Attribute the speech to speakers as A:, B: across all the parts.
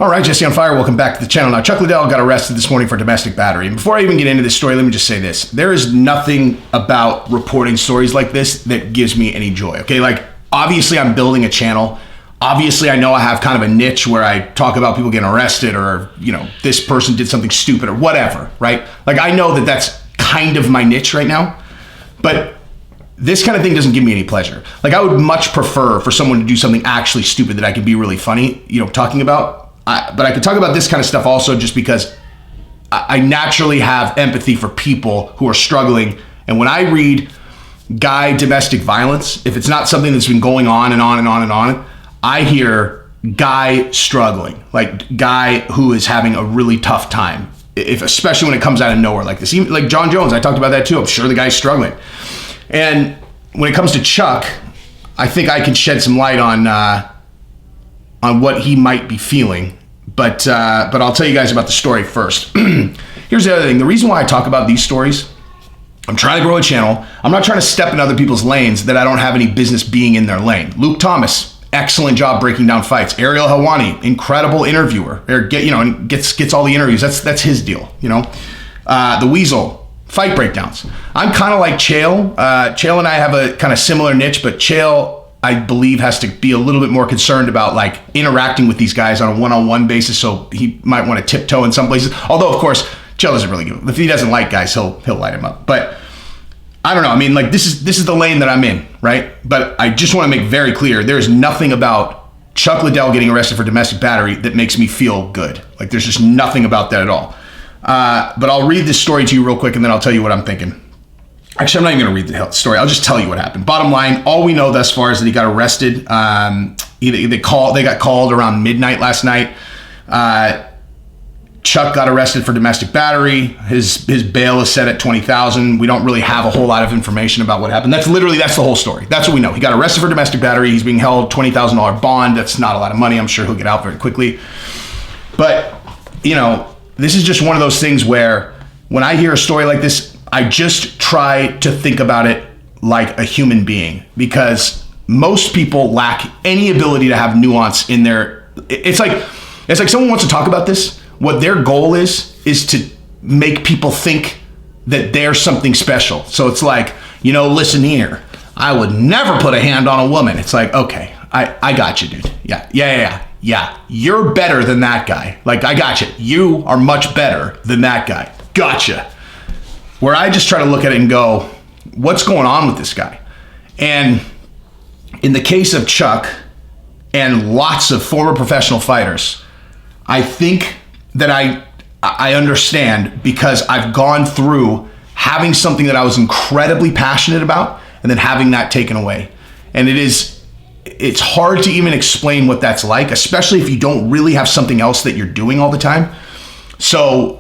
A: All right, Jesse on Fire, welcome back to the channel. Now, Chuck Liddell got arrested this morning for domestic battery. And before I even get into this story, let me just say this. There is nothing about reporting stories like this that gives me any joy, okay? Like, obviously, I'm building a channel. Obviously, I know I have kind of a niche where I talk about people getting arrested or, you know, this person did something stupid or whatever, right? Like, I know that that's kind of my niche right now. But this kind of thing doesn't give me any pleasure. Like, I would much prefer for someone to do something actually stupid that I could be really funny, you know, talking about. But I could talk about this kind of stuff also just because I naturally have empathy for people who are struggling. And when I read guy domestic violence, if it's not something that's been going on and on and on and on, I hear guy struggling, like guy who is having a really tough time, especially when it comes out of nowhere like this. Even like John Jones, I talked about that too. I'm sure the guy's struggling. And when it comes to Chuck, I think I can shed some light on what he might be feeling. But I'll tell you guys about the story first. Here's the other thing. The reason why I talk about these stories, I'm trying to grow a channel. I'm not trying to step in other people's lanes that I don't have any business being in their lane. Luke Thomas, excellent job breaking down fights. Ariel Helwani, incredible interviewer. Gets all the interviews. That's his deal, you know. The Weasel, fight breakdowns. I'm kind of like Chael. Chael and I have a kind of similar niche, but Chael, I believe, has to be a little bit more concerned about like interacting with these guys on a one-on-one basis. So he might want to tiptoe in some places. Although, of course, Chael doesn't really give. If he doesn't like guys, he'll light him up. But I don't know. I mean, like this is the lane that I'm in, right? But I just want to make very clear, there is nothing about Chuck Liddell getting arrested for domestic battery that makes me feel good. Like there's just nothing about that at all. But I'll read this story to you real quick, and then I'll tell you what I'm thinking. Actually, I'm not even going to read the story. I'll just tell you what happened. Bottom line, all we know thus far is that he got arrested. They got called around midnight last night. Chuck got arrested for domestic battery. His bail is set at $20,000. We don't really have a whole lot of information about what happened. That's the whole story. That's what we know. He got arrested for domestic battery. He's being held $20,000 bond. That's not a lot of money. I'm sure he'll get out very quickly. But, you know, this is just one of those things where when I hear a story like this, I just try to think about it like a human being, because most people lack any ability to have nuance in their. It's like someone wants to talk about this. What their goal is to make people think that they're something special. So it's like, you know, listen here, I would never put a hand on a woman. It's like, okay, I got you, dude. Yeah. You're better than that guy. Like, I got you. You are much better than that guy. Gotcha. Where I just try to look at it and go, what's going on with this guy? And in the case of Chuck and lots of former professional fighters, I think that I understand, because I've gone through having something that I was incredibly passionate about and then having that taken away. And it's hard to even explain what that's like, especially if you don't really have something else that you're doing all the time. So,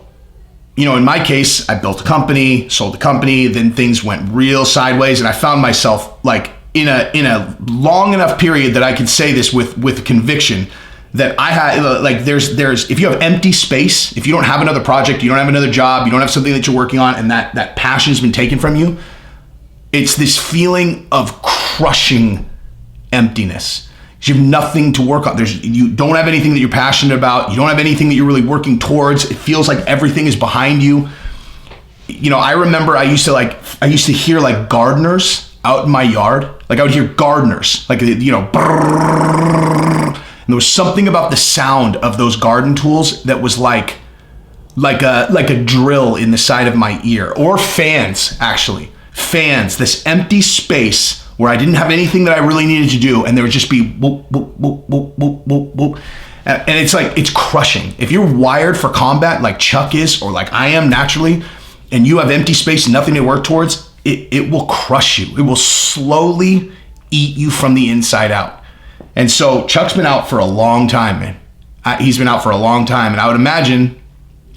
A: you know, in my case, I built a company, sold the company, then things went real sideways, and I found myself like in a long enough period that I could say this with conviction that I had, like, there's if you have empty space, if you don't have another project, you don't have another job, you don't have something that you're working on, and that passion's been taken from you, it's this feeling of crushing emptiness. You have nothing to work on. You don't have anything that you're passionate about. You don't have anything that you're really working towards. It feels like everything is behind you. You know, I remember I used to hear like gardeners out in my yard. Like I would hear gardeners, like, you know, and there was something about the sound of those garden tools that was like a drill in the side of my ear. Or fans, actually. Fans, this empty space where I didn't have anything that I really needed to do, and there would just be whoop, whoop, whoop, whoop, whoop, whoop, whoop. And it's like, it's crushing. If you're wired for combat like Chuck is, or like I am naturally, and you have empty space and nothing to work towards, it will crush you. It will slowly eat you from the inside out. And so Chuck's been out for a long time, man. He's been out for a long time, and I would imagine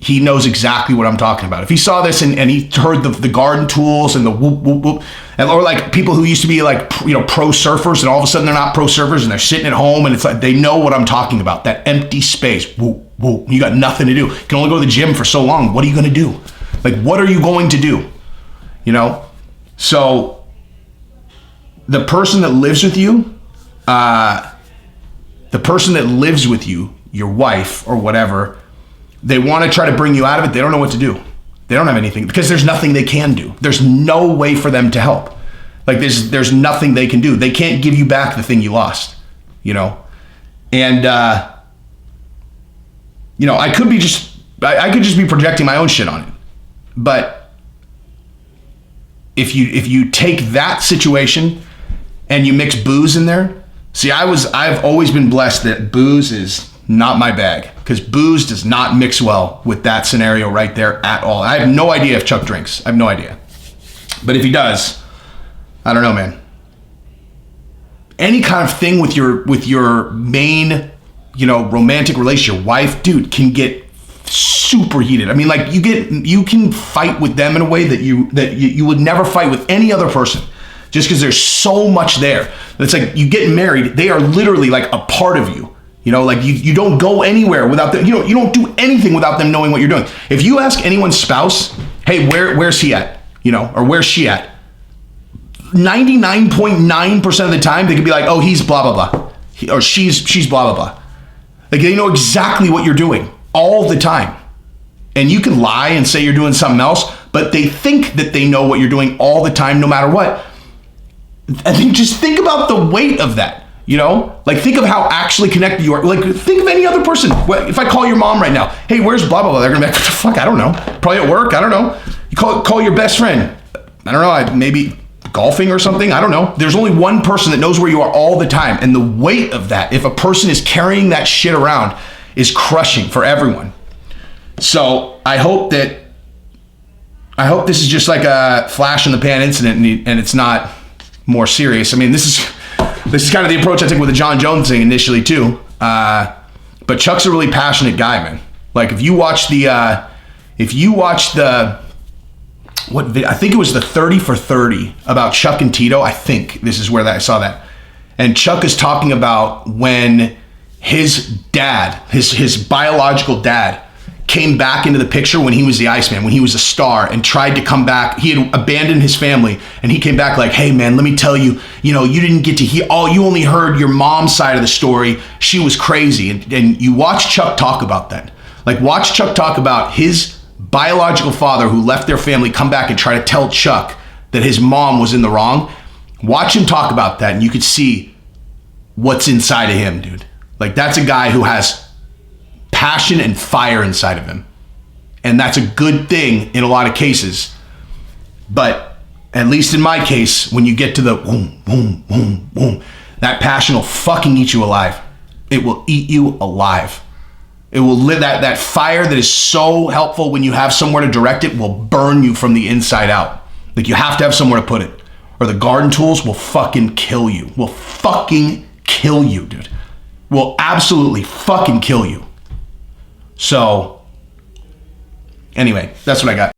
A: he knows exactly what I'm talking about. If he saw this and he heard the garden tools and the whoop, whoop, whoop, or like people who used to be like, you know, pro surfers, and all of a sudden they're not pro surfers and they're sitting at home, and it's like, they know what I'm talking about. That empty space, whoop, whoop. You got nothing to do. You can only go to the gym for so long. What are you going to do? Like, what are you going to do? You know? So the person that lives with you, your wife or whatever, they want to try to bring you out of it. They don't know what to do. They don't have anything because there's nothing they can do. There's no way for them to help. Like there's nothing they can do. They can't give you back the thing you lost, you know? And, you know, I could just be projecting my own shit on it. But if you take that situation and you mix booze in there, see, I've always been blessed that booze is not my bag, because booze does not mix well with that scenario right there at all. I have no idea if Chuck drinks. I have no idea. But if he does, I don't know, man. Any kind of thing with your main, you know, romantic relationship, your wife, dude, can get super heated. I mean, like you can fight with them in a way that you would never fight with any other person, just because there's so much there. It's like you get married, they are literally like a part of you. You know, like you don't go anywhere without them. You don't do anything without them knowing what you're doing. If you ask anyone's spouse, hey, where's he at? You know, or where's she at? 99.9% of the time, they could be like, oh, he's blah, blah, blah. Or she's blah, blah, blah. Like they know exactly what you're doing all the time. And you can lie and say you're doing something else, but they think that they know what you're doing all the time, no matter what. I think just think about the weight of that. You know, like think of how actually connected you are. Like think of any other person. If I call your mom right now, hey, where's blah, blah, blah? They're gonna be like, what the fuck? I don't know. Probably at work. I don't know. You call your best friend. I don't know. Maybe golfing or something. I don't know. There's only one person that knows where you are all the time. And the weight of that, if a person is carrying that shit around, is crushing for everyone. So I hope this is just like a flash in the pan incident and it's not more serious. I mean, this is kind of the approach I took with the John Jones thing initially too. But Chuck's a really passionate guy, man. Like if you watch I think it was the 30 for 30 about Chuck and Tito. I think this is where I saw that. And Chuck is talking about when his dad, his biological dad, came back into the picture when he was the Iceman, when he was a star and tried to come back. He had abandoned his family and he came back like, hey man, let me tell you, you didn't get to hear, you only heard your mom's side of the story. She was crazy. And you watch Chuck talk about that. Like watch Chuck talk about his biological father who left their family, come back and try to tell Chuck that his mom was in the wrong. Watch him talk about that and you could see what's inside of him, dude. Like that's a guy who has passion and fire inside of him. And that's a good thing in a lot of cases. But at least in my case, when you get to the boom, boom, boom, boom, that passion will fucking eat you alive. It will eat you alive. It will live that fire that is so helpful when you have somewhere to direct it will burn you from the inside out. Like you have to have somewhere to put it. Or the garden tools will fucking kill you. Will fucking kill you, dude. Will absolutely fucking kill you. So, anyway, that's what I got.